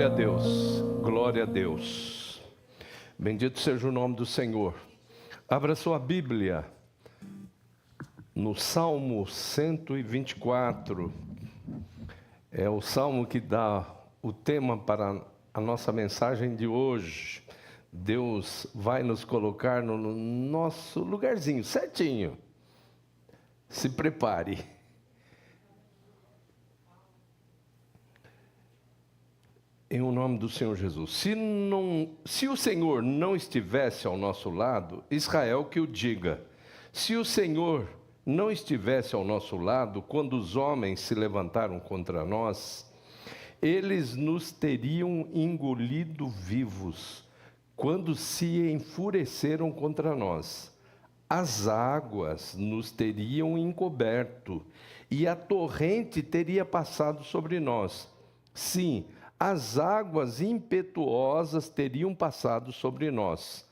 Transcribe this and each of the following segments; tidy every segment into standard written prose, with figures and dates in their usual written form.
a Deus, glória a Deus. Bendito seja o nome do Senhor. Abra sua Bíblia no Salmo 124. É o salmo que dá o tema para a nossa mensagem de hoje. Deus vai nos colocar no nosso lugarzinho, certinho. Se prepare. Em o nome do Senhor Jesus. Se o Senhor não estivesse ao nosso lado, Israel que o diga. Se o Senhor não estivesse ao nosso lado, quando os homens se levantaram contra nós, eles nos teriam engolido vivos, quando se enfureceram contra nós. As águas nos teriam encoberto, e a torrente teria passado sobre nós. Sim, as águas impetuosas teriam passado sobre nós.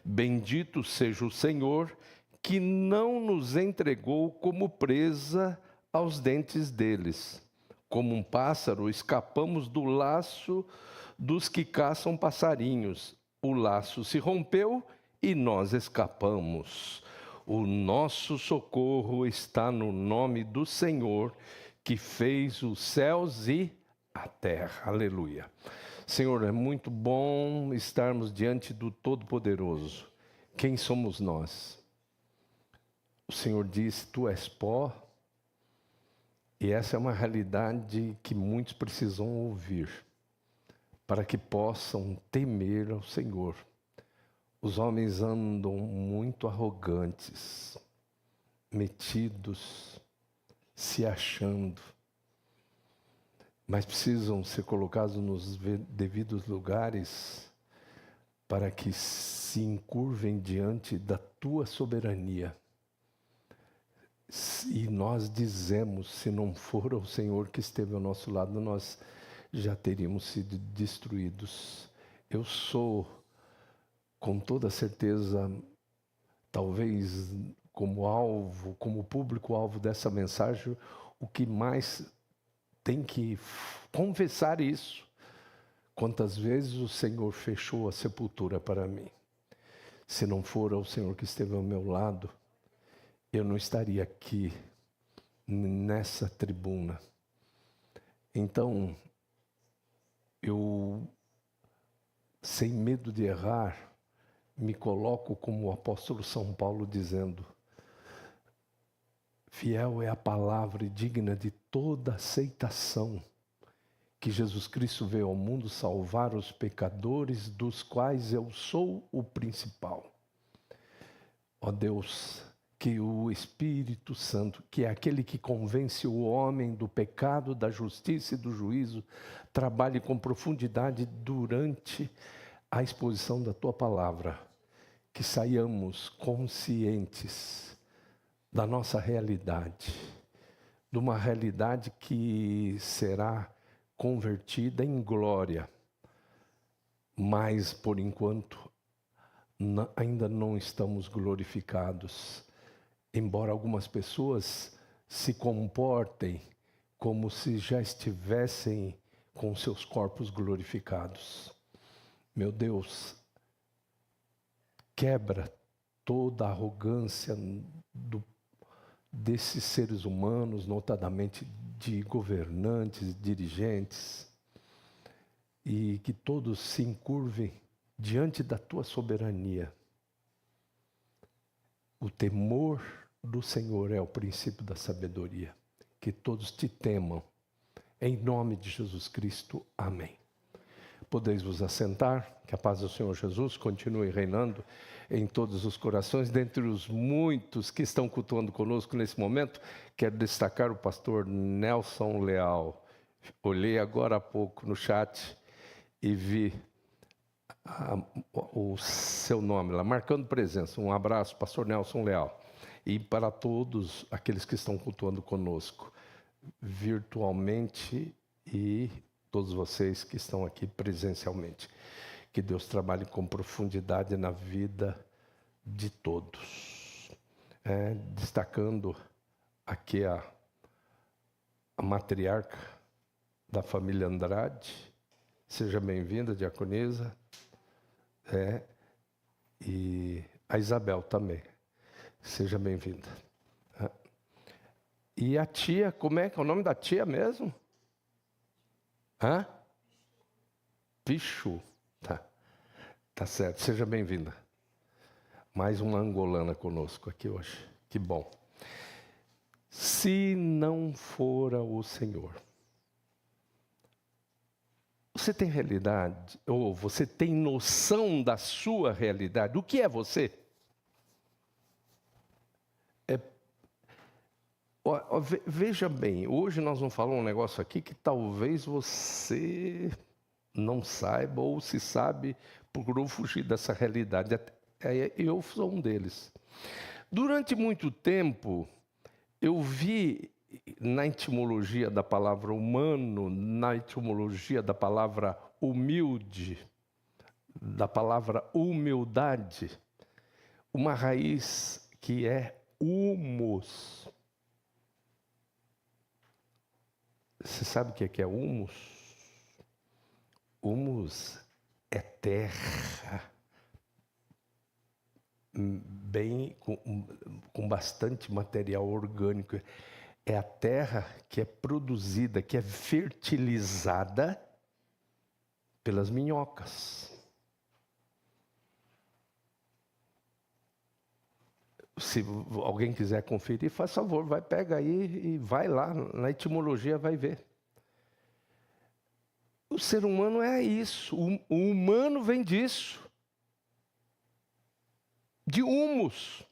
Bendito seja o Senhor, que não nos entregou como presa aos dentes deles. Como um pássaro, escapamos do laço dos que caçam passarinhos. O laço se rompeu e nós escapamos. O nosso socorro está no nome do Senhor, que fez os céus e a terra. Aleluia. Senhor, é muito bom estarmos diante do Todo-Poderoso. Quem somos nós? O Senhor diz: tu és pó, e essa é uma realidade que muitos precisam ouvir, para que possam temer ao Senhor. Os homens andam muito arrogantes, metidos, se achando, mas precisam ser colocados nos devidos lugares para que se encurvem diante da tua soberania. E nós dizemos, se não for o Senhor que esteve ao nosso lado, nós já teríamos sido destruídos. Eu sou, com toda certeza, talvez como alvo, como público-alvo dessa mensagem, o que mais tem que confessar isso. Quantas vezes o Senhor fechou a sepultura para mim. Se não for o Senhor que esteve ao meu lado, eu não estaria aqui nessa tribuna. Então, eu, sem medo de errar, me coloco como o apóstolo São Paulo dizendo: fiel é a palavra e digna de toda aceitação, que Jesus Cristo veio ao mundo salvar os pecadores, dos quais eu sou o principal. Ó Deus, que o Espírito Santo, que é aquele que convence o homem do pecado, da justiça e do juízo, trabalhe com profundidade durante a exposição da Tua Palavra, que saiamos conscientes da nossa realidade, de uma realidade que será convertida em glória, mas por enquanto ainda não estamos glorificados, embora algumas pessoas se comportem como se já estivessem com seus corpos glorificados. Meu Deus, quebra toda a arrogância desses seres humanos, notadamente de governantes, dirigentes, e que todos se encurvem diante da tua soberania. O temor do Senhor é o princípio da sabedoria. Que todos te temam. Em nome de Jesus Cristo. Amém. Podeis vos assentar, que a paz do Senhor Jesus continue reinando em todos os corações. Dentre os muitos que estão cultuando conosco nesse momento, quero destacar o pastor Nelson Leal. Olhei agora há pouco no chat e vi o seu nome lá, marcando presença. Um abraço, pastor Nelson Leal. E para todos aqueles que estão cultuando conosco, virtualmente, e todos vocês que estão aqui presencialmente. Que Deus trabalhe com profundidade na vida de todos. Destacando aqui a matriarca da família Andrade, Seja bem-vinda, diaconisa. E a Isabel também. Seja bem-vinda. E a tia, como é que é o nome da tia mesmo? Pichu. Tá certo, seja bem-vinda. Mais uma angolana conosco aqui hoje. Que bom. Se não fora o Senhor. Você tem realidade, ou você tem noção da sua realidade? O que é você? Veja bem, hoje nós vamos falar um negócio aqui que talvez você não saiba, ou se sabe, procurou fugir dessa realidade. Eu sou um deles. Durante muito tempo, eu vi na etimologia da palavra humano, na etimologia da palavra humilde, da palavra humildade, uma raiz que é humus. Você sabe o que é humus? Humus é terra, bem com bastante material orgânico. É a terra que é produzida, que é fertilizada pelas minhocas. Se alguém quiser conferir, faz favor, pega aí e vai lá, na etimologia vai ver. O ser humano é isso, o humano vem disso. De humus.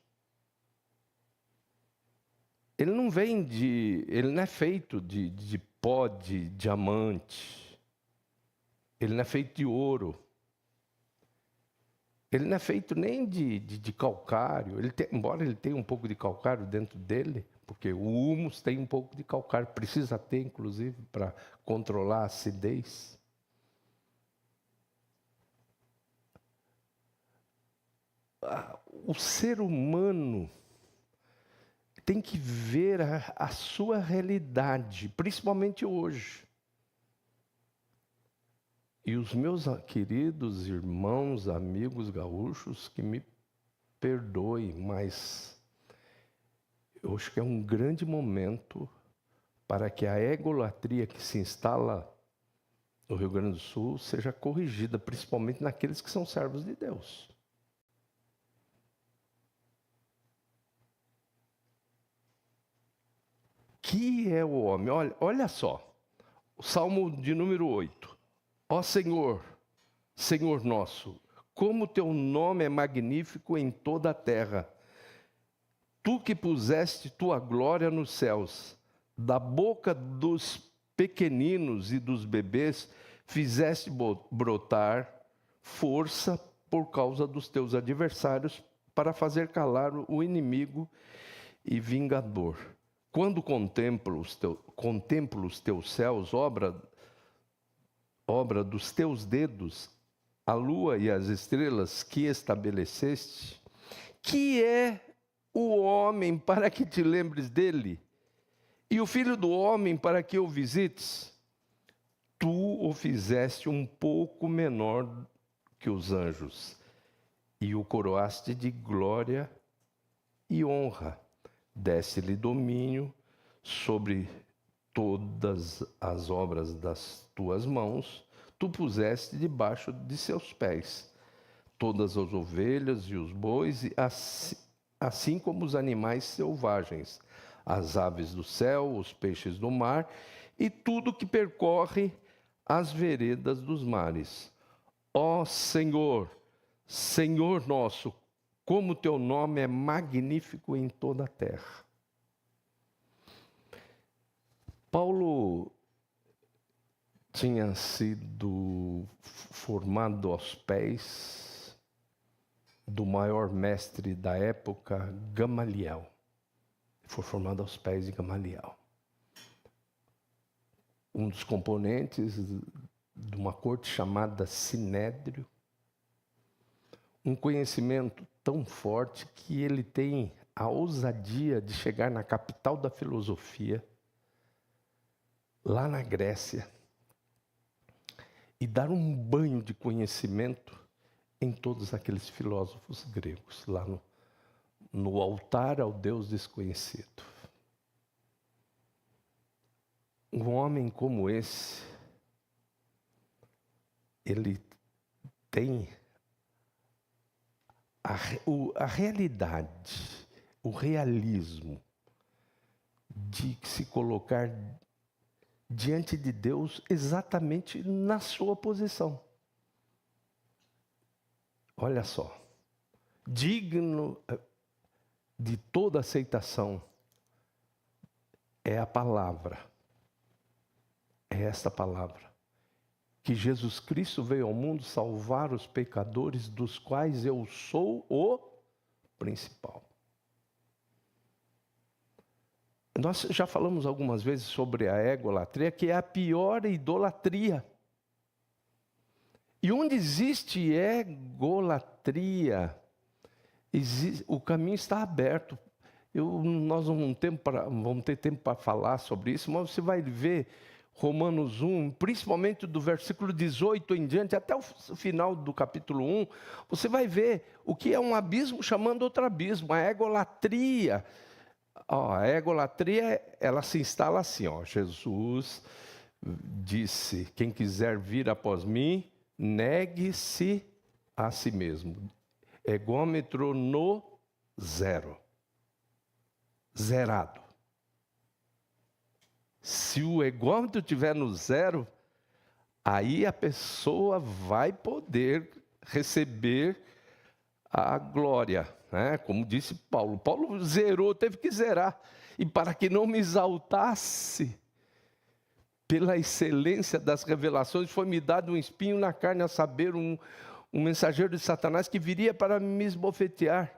Ele não é feito de pó de diamante. Ele não é feito de ouro. Ele não é feito nem de calcário. Embora ele tenha um pouco de calcário dentro dele, porque o humus tem um pouco de calcário, precisa ter, inclusive, para controlar a acidez. O ser humano tem que ver a sua realidade, principalmente hoje. E os meus queridos irmãos, amigos gaúchos, que me perdoem, mas eu acho que é um grande momento para que a egolatria que se instala no Rio Grande do Sul seja corrigida, principalmente naqueles que são servos de Deus. Que é o homem? Olha só, o Salmo de número 8. Ó Senhor, Senhor nosso, como teu nome é magnífico em toda a terra. Tu que puseste tua glória nos céus, da boca dos pequeninos e dos bebês, fizeste brotar força por causa dos teus adversários, para fazer calar o inimigo e vingador. Quando contemplo os teus céus, obra dos teus dedos, a lua e as estrelas que estabeleceste, que é o homem para que te lembres dele, e o filho do homem para que o visites? Tu o fizeste um pouco menor que os anjos, e o coroaste de glória e honra. Deste-lhe domínio sobre todas as obras das tuas mãos, tu puseste debaixo de seus pés todas as ovelhas e os bois, assim como os animais selvagens, as aves do céu, os peixes do mar e tudo que percorre as veredas dos mares. Ó Senhor, Senhor nosso, como teu nome é magnífico em toda a terra. Paulo tinha sido formado aos pés do maior mestre da época, Gamaliel. Foi formado aos pés de Gamaliel. Um dos componentes de uma corte chamada Sinédrio. Um conhecimento tão forte que ele tem a ousadia de chegar na capital da filosofia, lá na Grécia, e dar um banho de conhecimento em todos aqueles filósofos gregos, lá no altar ao Deus desconhecido. Um homem como esse, ele tem a realidade, o realismo de se colocar diante de Deus exatamente na sua posição. Olha só, digno de toda aceitação é a palavra, é esta palavra, que Jesus Cristo veio ao mundo salvar os pecadores, dos quais eu sou o principal. Nós já falamos algumas vezes sobre a egolatria, que é a pior idolatria. E onde existe egolatria, o caminho está aberto. Nós não vamos ter tempo para falar sobre isso, mas você vai ver Romanos 1, principalmente do versículo 18 em diante, até o final do capítulo 1, você vai ver o que é um abismo chamando outro abismo, a egolatria. A egolatria, ela se instala assim, Jesus disse, quem quiser vir após mim, negue-se a si mesmo. Egômetro no zero. Zerado. Se o egômetro estiver no zero, aí a pessoa vai poder receber a glória, né? Como disse Paulo. Paulo zerou, teve que zerar. E para que não me exaltasse, pela excelência das revelações, foi-me dado um espinho na carne, a saber, um mensageiro de Satanás que viria para me esbofetear,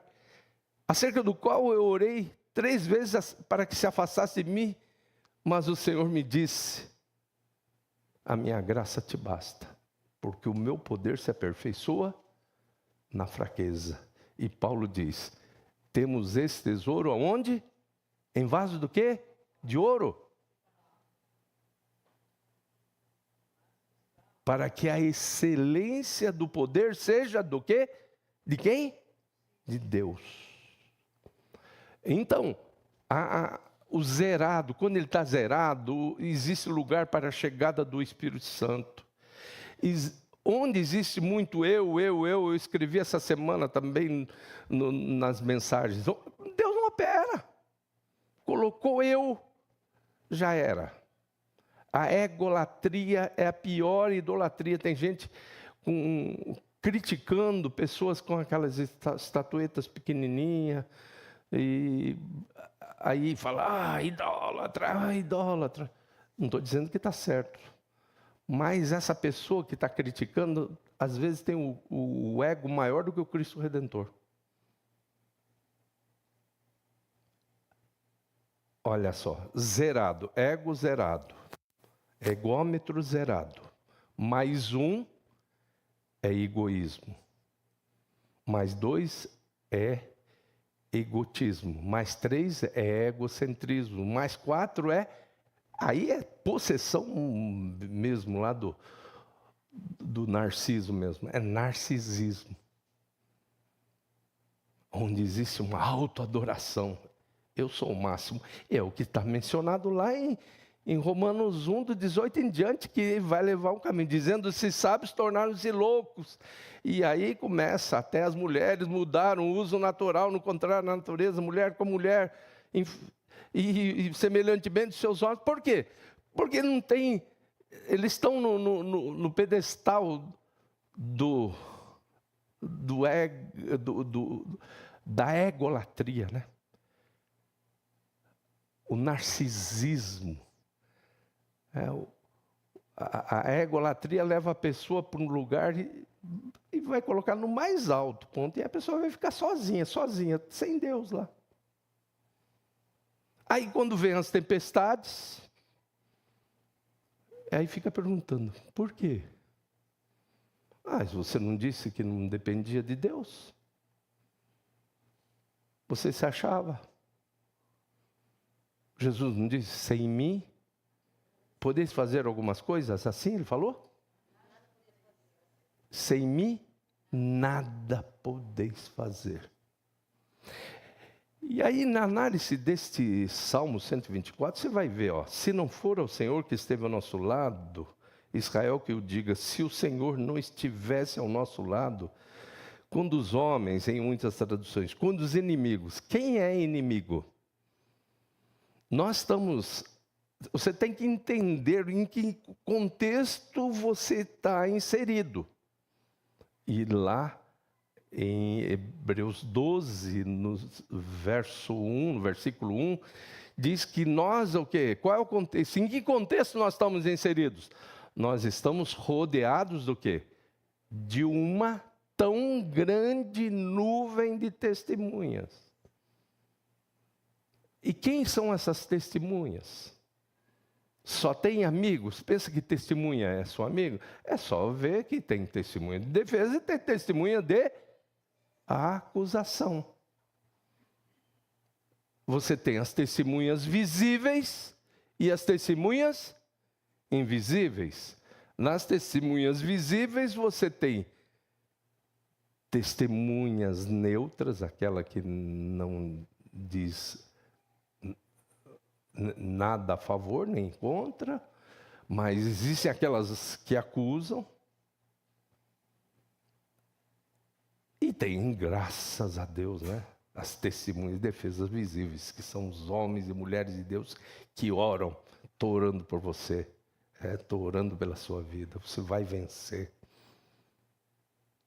acerca do qual eu orei 3 vezes para que se afastasse de mim, mas o Senhor me disse, a minha graça te basta, porque o meu poder se aperfeiçoa na fraqueza. E Paulo diz, temos esse tesouro aonde? Em vaso do quê? De ouro. Para que a excelência do poder seja do quê? De quem? De Deus. Então, o zerado, quando ele está zerado, existe lugar para a chegada do Espírito Santo. Onde existe muito eu escrevi essa semana também nas mensagens. Deus não opera. Colocou eu, já era. A egolatria é a pior idolatria. Tem gente criticando pessoas com aquelas estatuetas pequenininhas. E aí fala, idólatra. Não estou dizendo que está certo. Mas essa pessoa que está criticando, às vezes tem o ego maior do que o Cristo Redentor. Olha só, zerado, ego zerado, egômetro zerado. Mais 1 é egoísmo. Mais 2 é egotismo. Mais 3 é egocentrismo. Mais 4 aí é possessão mesmo lá do narciso mesmo. É narcisismo. Onde existe uma autoadoração. Eu sou o máximo. É o que está mencionado lá em Romanos 1, do 18 em diante, que vai levar um caminho, dizendo, se sábios tornaram-se loucos. E aí começa, até as mulheres mudaram o uso natural, no contrário da natureza, mulher com mulher, e semelhantemente os seus olhos. Por quê? Porque não tem, eles estão no pedestal da egolatria, né? O narcisismo. A egolatria leva a pessoa para um lugar e vai colocar no mais alto ponto. E a pessoa vai ficar sozinha, sem Deus lá. Aí quando vem as tempestades, aí fica perguntando, por quê? Mas você não disse que não dependia de Deus? Você se achava? Jesus não disse, sem mim, podeis fazer algumas coisas assim, ele falou? sem mim nada podeis fazer. E aí, na análise deste Salmo 124, você vai ver, se não for o Senhor que esteve ao nosso lado, Israel que o diga, se o Senhor não estivesse ao nosso lado, quando os homens, em muitas traduções, quando os inimigos, quem é inimigo? Você tem que entender em que contexto você está inserido. E lá, em Hebreus 12, no versículo 1, diz que nós, o quê? Qual é o contexto? Em que contexto nós estamos inseridos? Nós estamos rodeados do quê? De uma tão grande nuvem de testemunhas. E quem são essas testemunhas? Só tem amigos? Pensa que testemunha é só amigo? É só ver que tem testemunha de defesa e tem testemunha de acusação. Você tem as testemunhas visíveis e as testemunhas invisíveis. Nas testemunhas visíveis você tem testemunhas neutras, aquela que não diz nada a favor nem contra, mas existem aquelas que acusam. E tem, graças a Deus, as testemunhas de defesas visíveis, que são os homens e mulheres de Deus que oram. Estou orando por você, estou orando pela sua vida, você vai vencer.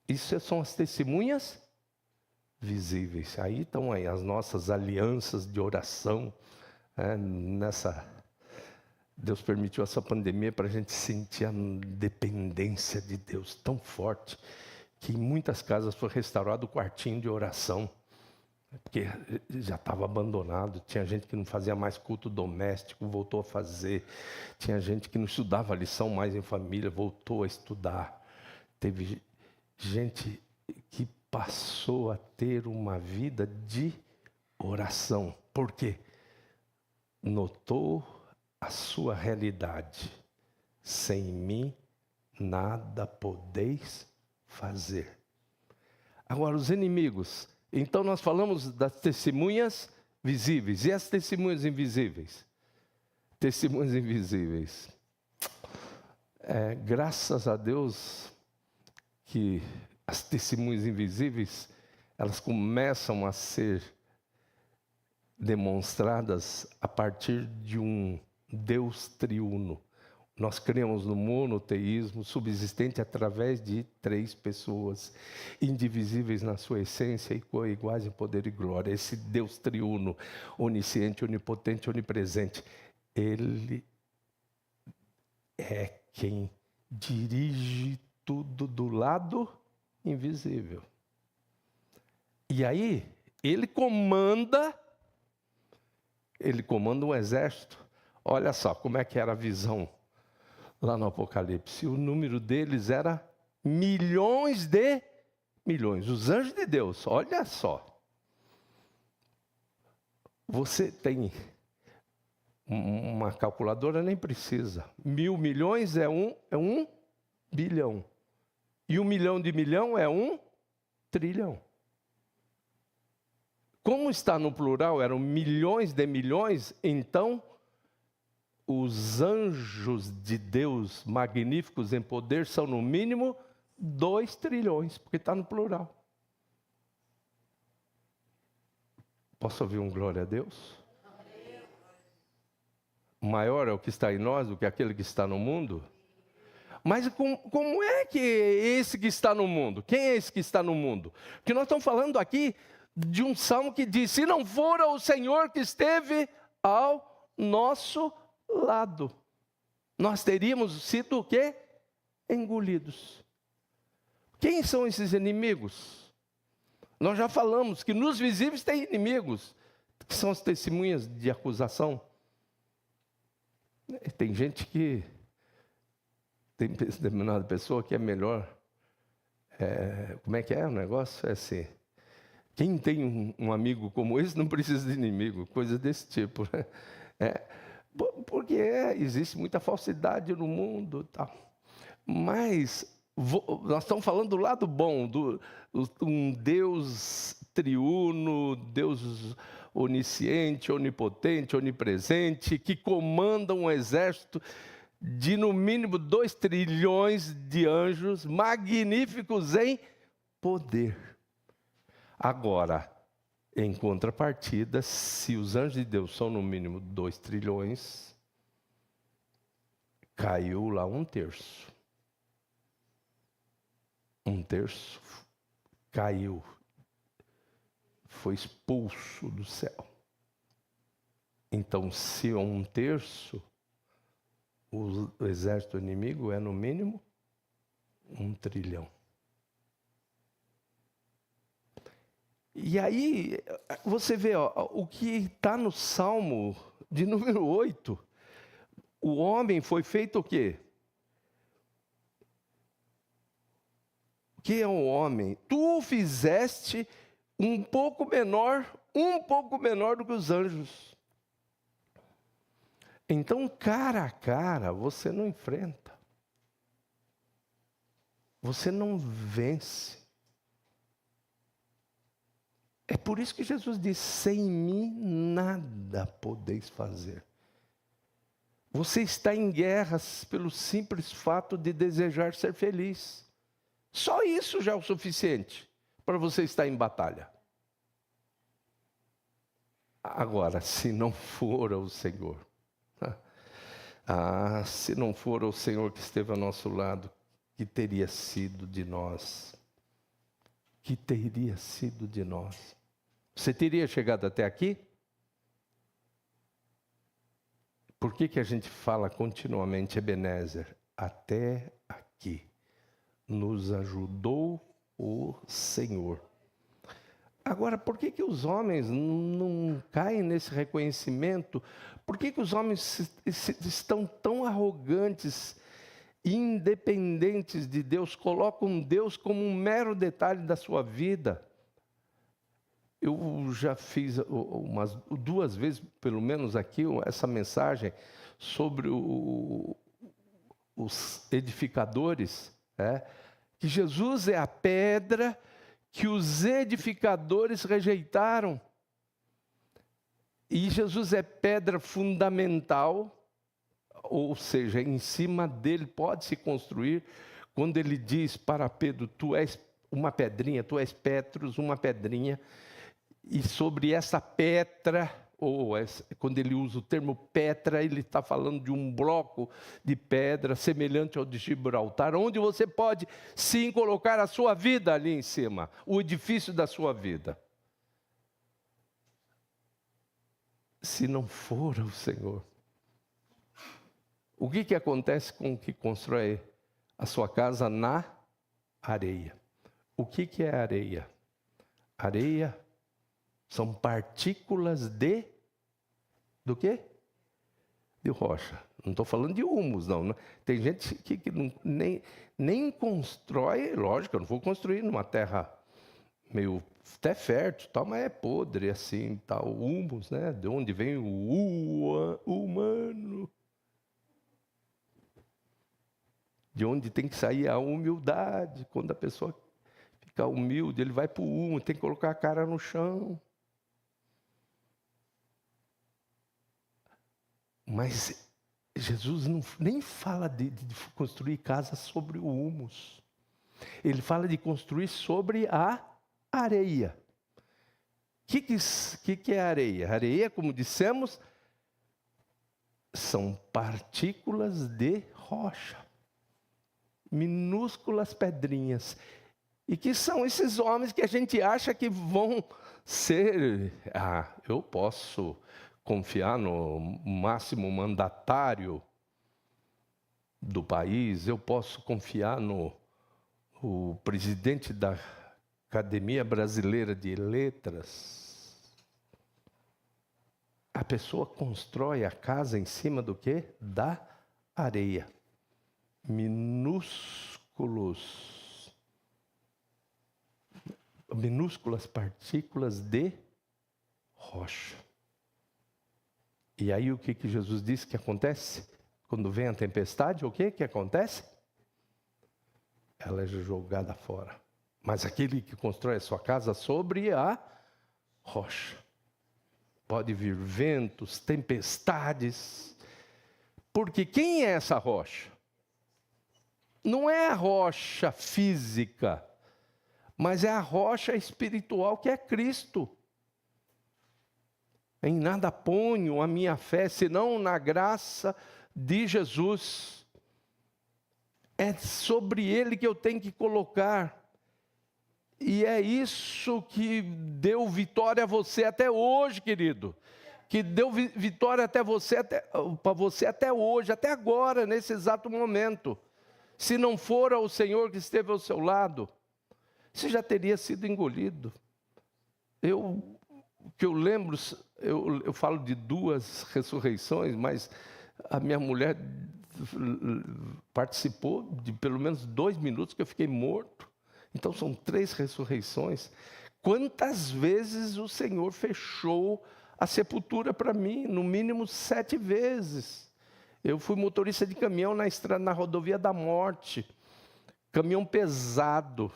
Isso são as testemunhas visíveis. Aí estão aí as nossas alianças de oração. Deus permitiu essa pandemia para a gente sentir a dependência de Deus tão forte, que em muitas casas foi restaurado o quartinho de oração, porque já estava abandonado. Tinha gente que não fazia mais culto doméstico, voltou a fazer. Tinha gente que não estudava a lição mais em família, voltou a estudar. Teve gente que passou a ter uma vida de oração. Por quê? Notou a sua realidade. Sem mim nada podeis fazer. Agora, os inimigos. Então, nós falamos das testemunhas visíveis. E as testemunhas invisíveis? Testemunhas invisíveis. Graças a Deus que as testemunhas invisíveis, elas começam a ser demonstradas a partir de um Deus triuno. Nós cremos no monoteísmo subsistente através de 3 pessoas, indivisíveis na sua essência e coiguais em poder e glória. Esse Deus triuno, onisciente, onipotente, onipresente, Ele é quem dirige tudo do lado invisível. E aí, Ele comanda um exército. Olha só como é que era a visão lá no Apocalipse. O número deles era milhões de milhões. Os anjos de Deus, olha só. Você tem uma calculadora, nem precisa. 1.000 milhões é um bilhão. E 1 milhão de milhão é 1 trilhão. Como está no plural, eram milhões de milhões, então os anjos de Deus, magníficos em poder, são no mínimo 2 trilhões, porque está no plural. Posso ouvir um glória a Deus? Maior é o que está em nós do que aquele que está no mundo? Mas como é que é esse que está no mundo? Quem é esse que está no mundo? Porque nós estamos falando aqui de um salmo que diz: se não fora o Senhor que esteve ao nosso lado, nós teríamos sido o quê? Engolidos. Quem são esses inimigos? Nós já falamos que nos visíveis tem inimigos, que são as testemunhas de acusação. Tem gente que, tem determinada pessoa que é melhor, como é que é o negócio? É assim, quem tem um amigo como esse não precisa de inimigo, coisa desse tipo, né? Porque existe muita falsidade no mundo, tal. Mas Nós estamos falando do lado bom, um Deus triuno, Deus onisciente, onipotente, onipresente, que comanda um exército de no mínimo 2 trilhões de anjos, magníficos em poder. Agora, em contrapartida, se os anjos de Deus são no mínimo 2 trilhões, caiu lá 1/3. 1/3 caiu, foi expulso do céu. Então, se é 1/3, o exército inimigo é no mínimo 1 trilhão. E aí, você vê, o que está no Salmo de número 8, o homem foi feito o quê? O que é um homem? Tu o fizeste um pouco menor do que os anjos. Então, cara a cara, você não enfrenta. Você não vence. É por isso que Jesus diz: sem mim nada podeis fazer. Você está em guerras pelo simples fato de desejar ser feliz. Só isso já é o suficiente para você estar em batalha. Agora, se não for o Senhor, se não for o Senhor que esteve ao nosso lado, que teria sido de nós? Que teria sido de nós? Você teria chegado até aqui? Por que a gente fala continuamente Ebenezer? Até aqui nos ajudou o Senhor. Agora, por que os homens não caem nesse reconhecimento? Por que os homens estão tão arrogantes, independentes de Deus, colocam Deus como um mero detalhe da sua vida? Eu já fiz umas 2 vezes, pelo menos aqui, essa mensagem sobre os edificadores, que Jesus é a pedra que os edificadores rejeitaram. E Jesus é pedra fundamental, ou seja, em cima dele pode se construir. Quando ele diz para Pedro: tu és uma pedrinha, tu és Petros, uma pedrinha, e sobre essa pedra, quando ele usa o termo Petra, ele está falando de um bloco de pedra semelhante ao de Gibraltar, onde você pode sim colocar a sua vida ali em cima, o edifício da sua vida. Se não for o Senhor, o que acontece com o que constrói a sua casa na areia? O que é areia? Areia são partículas do quê? De rocha. Não estou falando de humus, não. Tem gente que nem constrói, lógico, eu não vou construir numa terra meio até fértil, tal, mas é podre assim, tal, humus, né? De onde vem o humano. De onde tem que sair a humildade. Quando a pessoa fica humilde, ele vai para o humus, tem que colocar a cara no chão. Mas Jesus nem fala de construir casa sobre o humus. Ele fala de construir sobre a areia. O que é areia? Areia, como dissemos, são partículas de rocha. Minúsculas pedrinhas. E que são esses homens que a gente acha que vão ser... eu posso confiar no máximo mandatário do país, eu posso confiar no presidente da Academia Brasileira de Letras. A pessoa constrói a casa em cima do quê? Da areia. Minúsculas partículas de rocha. E aí o que Jesus disse que acontece? Quando vem a tempestade, o que acontece? ela é jogada fora. Mas aquele que constrói a sua casa sobre a rocha. Pode vir ventos, tempestades. Porque quem é essa rocha? Não é a rocha física, mas é a rocha espiritual que é Cristo. Em nada ponho a minha fé, senão na graça de Jesus. É sobre Ele que eu tenho que colocar. E é isso que deu vitória a você até hoje, querido. Que deu vitória para você até hoje, até agora, nesse exato momento. Se não for o Senhor que esteve ao seu lado, você já teria sido engolido. Eu lembro, eu falo de 2 ressurreições, mas a minha mulher participou de pelo menos 2 minutos que eu fiquei morto. Então são 3 ressurreições. Quantas vezes o Senhor fechou a sepultura para mim? No mínimo 7 vezes. Eu fui motorista de caminhão na estrada, na rodovia da morte. Caminhão pesado.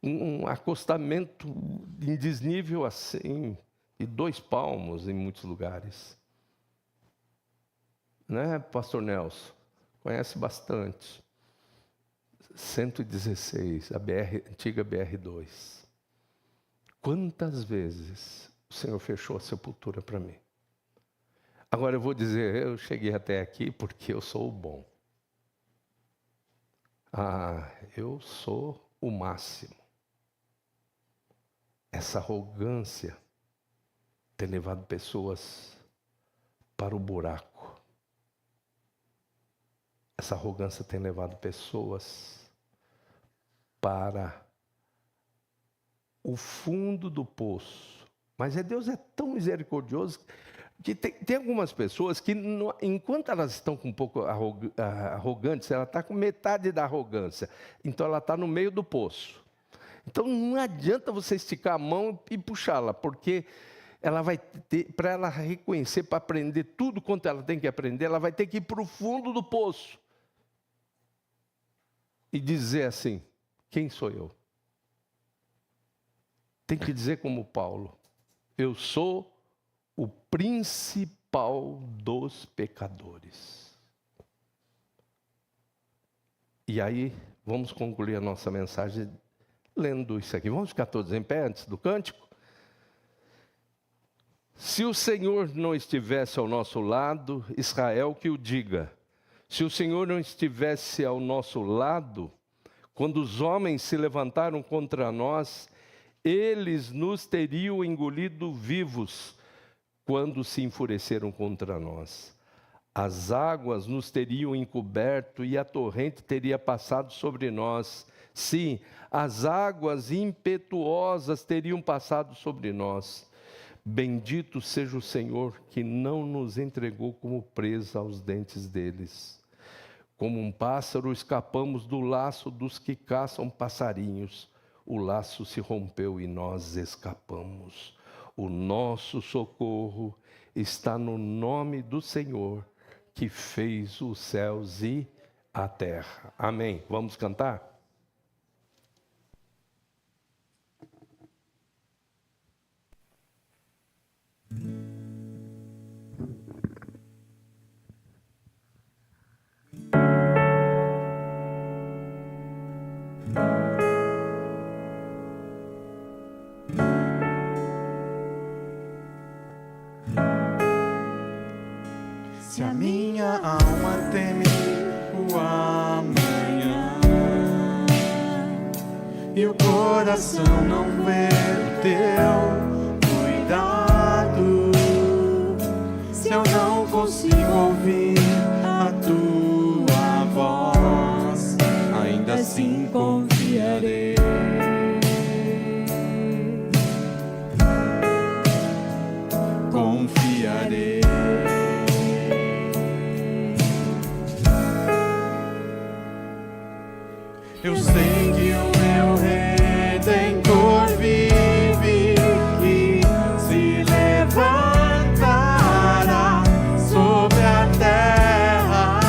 Um acostamento em desnível assim, de 2 palmos em muitos lugares. Né, pastor Nelson? Conhece bastante. 116, a antiga BR-2. Quantas vezes o Senhor fechou a sepultura para mim? Agora eu vou dizer, eu cheguei até aqui porque eu sou o bom. Eu sou o máximo. Essa arrogância tem levado pessoas para o buraco. Essa arrogância tem levado pessoas para o fundo do poço. Mas Deus é tão misericordioso que tem algumas pessoas que, enquanto elas estão com um pouco arrogantes, ela está com metade da arrogância. Então ela está no meio do poço. Então não adianta você esticar a mão e puxá-la, porque ela vai ter, para ela reconhecer, para aprender tudo quanto ela tem que aprender, ela vai ter que ir para o fundo do poço. E dizer assim, quem sou eu? Tem que dizer como Paulo, eu sou o principal dos pecadores. E aí, vamos concluir a nossa mensagem lendo isso aqui. Vamos ficar todos em pé antes do cântico? Se o Senhor não estivesse ao nosso lado, Israel que o diga. Se o Senhor não estivesse ao nosso lado, quando os homens se levantaram contra nós, eles nos teriam engolido vivos quando se enfureceram contra nós. As águas nos teriam encoberto e a torrente teria passado sobre nós. Sim, as águas impetuosas teriam passado sobre nós. Bendito seja o Senhor que não nos entregou como presa aos dentes deles. Como um pássaro escapamos do laço dos que caçam passarinhos. O laço se rompeu e nós escapamos. O nosso socorro está no nome do Senhor, que fez os céus e a terra. Amém. Vamos cantar? Se a minha alma teme o amanhã e o coração não vê o teu cuidado, se eu não consigo ouvir a tua voz, ainda assim confiarei. Confiarei. Eu sei que o meu Redentor vive e se levantará sobre a terra.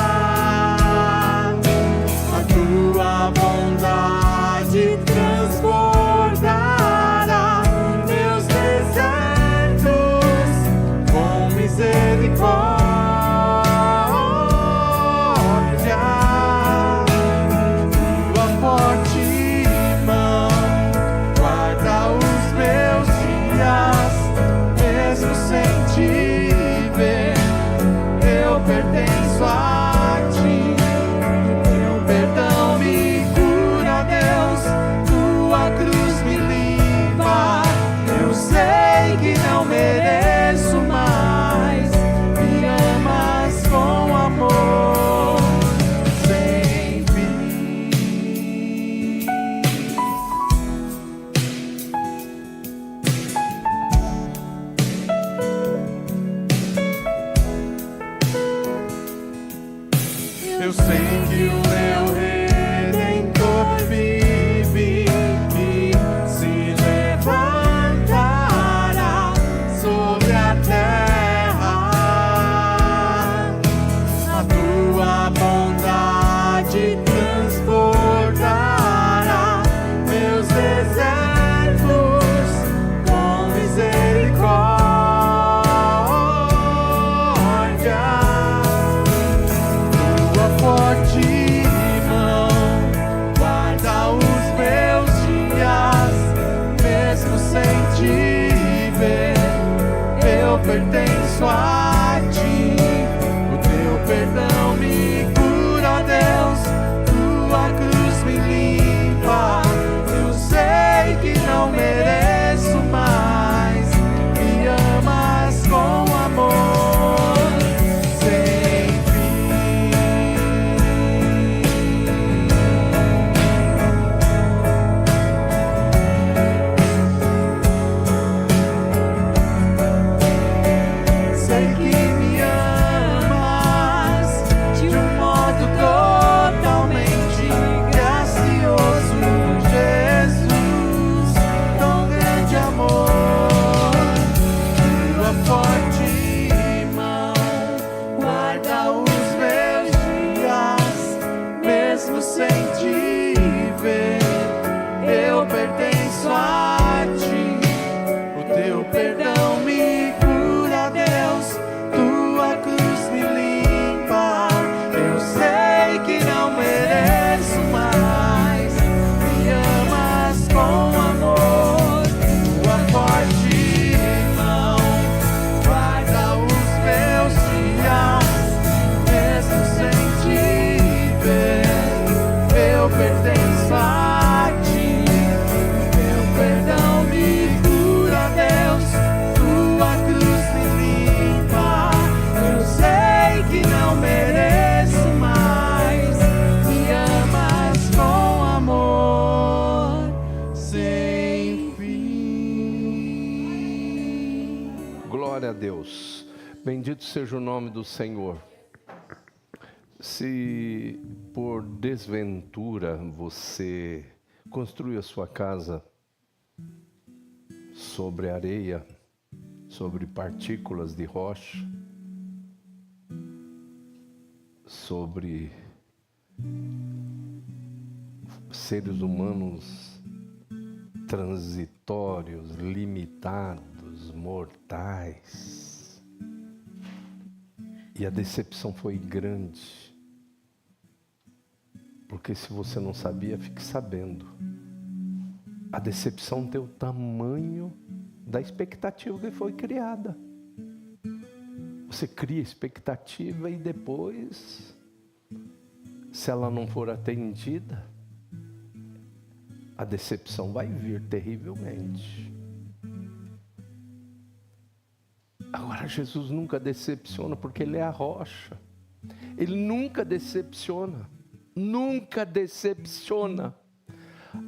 A tua bondade não mereço mais. Me amas com amor, tua forte mão guarda os meus dias, mesmo sem te ver, eu pertenço a ti. Teu perdão me cura, Deus, tua cruz me limpa. Eu sei que não mereço mais. Me amas com amor sem fim. Glória a Deus. Bendito seja o nome do Senhor. Se por desventura você construiu a sua casa sobre areia, sobre partículas de rocha, sobre seres humanos transitórios, limitados, mortais, e a decepção foi grande, porque se você não sabia, fique sabendo. A decepção tem o tamanho da expectativa que foi criada. Você cria expectativa e depois, se ela não for atendida, a decepção vai vir terrivelmente. Agora, Jesus nunca decepciona, porque Ele é a rocha. Ele nunca decepciona. Nunca decepciona.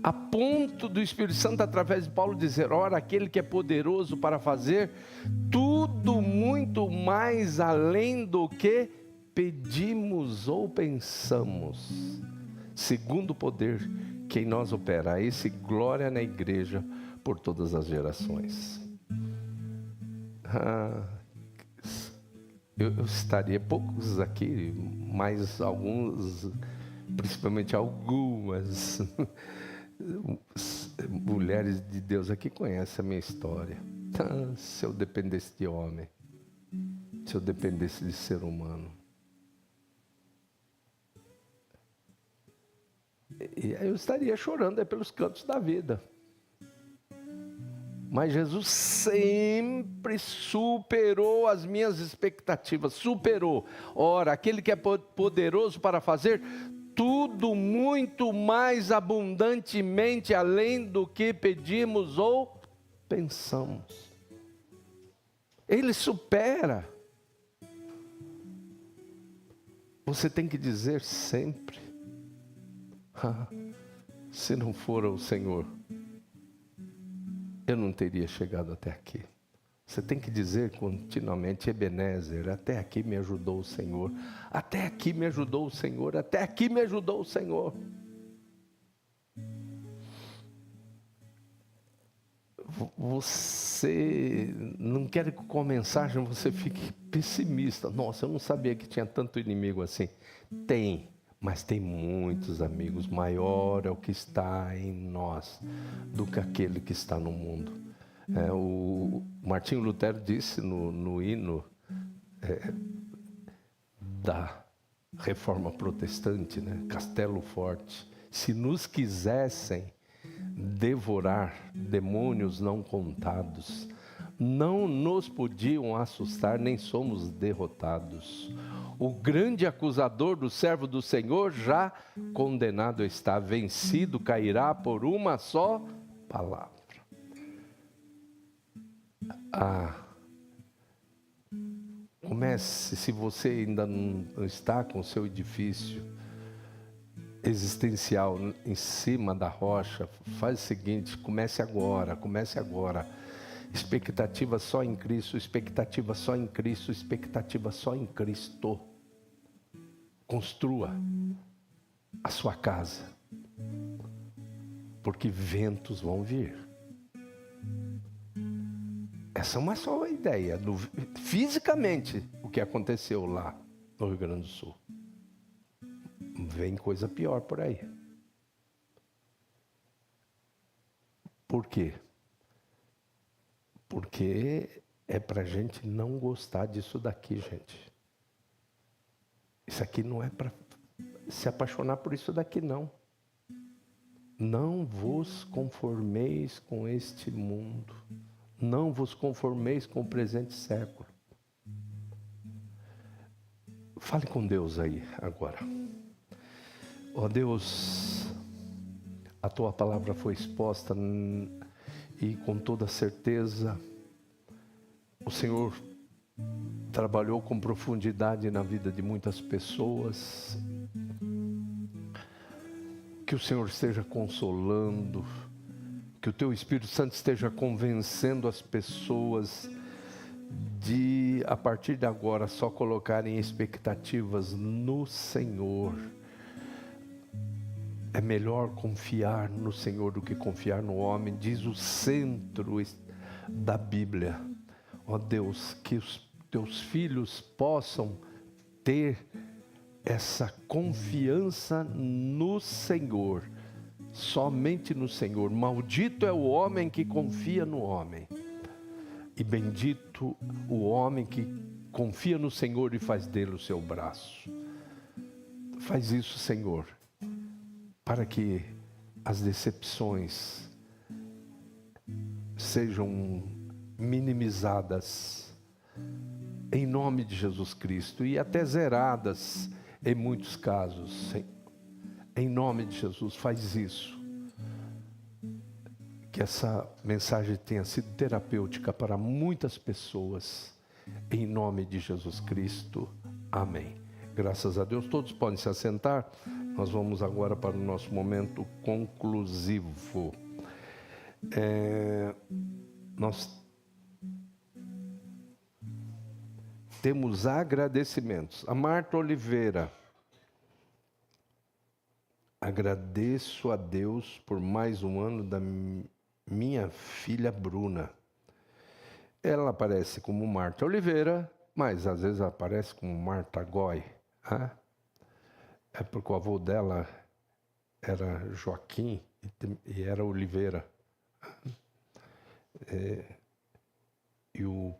A ponto do Espírito Santo, através de Paulo, dizer: ora, aquele que é poderoso para fazer tudo muito mais além do que pedimos ou pensamos, segundo o poder que em nós opera. A esse glória na igreja por todas as gerações. Eu estaria, poucos aqui, mas alguns, principalmente algumas mulheres de Deus aqui conhecem a minha história. Se eu dependesse de homem, se eu dependesse de ser humano, e eu estaria chorando pelos cantos da vida. Mas Jesus sempre superou as minhas expectativas, superou. Ora, aquele que é poderoso para fazer tudo muito mais abundantemente além do que pedimos ou pensamos. Ele supera. Você tem que dizer sempre: se não for o Senhor, eu não teria chegado até aqui. Você tem que dizer continuamente: Ebenezer, até aqui me ajudou o Senhor. Até aqui me ajudou o Senhor. Até aqui me ajudou o Senhor. Você não quer que com a mensagem você fique pessimista. Nossa, eu não sabia que tinha tanto inimigo assim. Tem, mas tem muitos amigos. Maior é o que está em nós do que aquele que está no mundo. O Martinho Lutero disse no hino da Reforma Protestante, né? Castelo Forte: se nos quisessem devorar demônios não contados, não nos podiam assustar, nem somos derrotados. O grande acusador do servo do Senhor já condenado está, vencido cairá por uma só palavra. Comece, se você ainda não está com o seu edifício existencial em cima da rocha, faz o seguinte: comece agora. Expectativa só em Cristo, expectativa só em Cristo, expectativa só em Cristo. Construa a sua casa, porque ventos vão vir. Essa é uma só ideia, fisicamente, o que aconteceu lá no Rio Grande do Sul. Vem coisa pior por aí. Por quê? Porque é para a gente não gostar disso daqui, gente. Isso aqui não é para se apaixonar por isso daqui, não. Não vos conformeis com este mundo. Não vos conformeis com o presente século. Fale com Deus aí agora. Ó Deus, a tua palavra foi exposta e com toda certeza o Senhor trabalhou com profundidade na vida de muitas pessoas. Que o Senhor esteja consolando, que o teu Espírito Santo esteja convencendo as pessoas de, a partir de agora, só colocarem expectativas no Senhor. É melhor confiar no Senhor do que confiar no homem, diz o centro da Bíblia. Ó Deus, que os teus filhos possam ter essa confiança no Senhor, somente no Senhor. Maldito é o homem que confia no homem, e bendito o homem que confia no Senhor e faz dele o seu braço. Faz isso, Senhor, para que as decepções sejam minimizadas, em nome de Jesus Cristo, e até zeradas em muitos casos. Em nome de Jesus, faz isso. Que essa mensagem tenha sido terapêutica para muitas pessoas, em nome de Jesus Cristo. Amém. Graças a Deus. Todos podem se assentar. Nós vamos agora para o nosso momento conclusivo. Nós temos agradecimentos. A Marta Oliveira. Agradeço a Deus por mais um ano da minha filha Bruna. Ela aparece como Marta Oliveira, mas às vezes aparece como Marta Goy. É porque o avô dela era Joaquim e era Oliveira. E o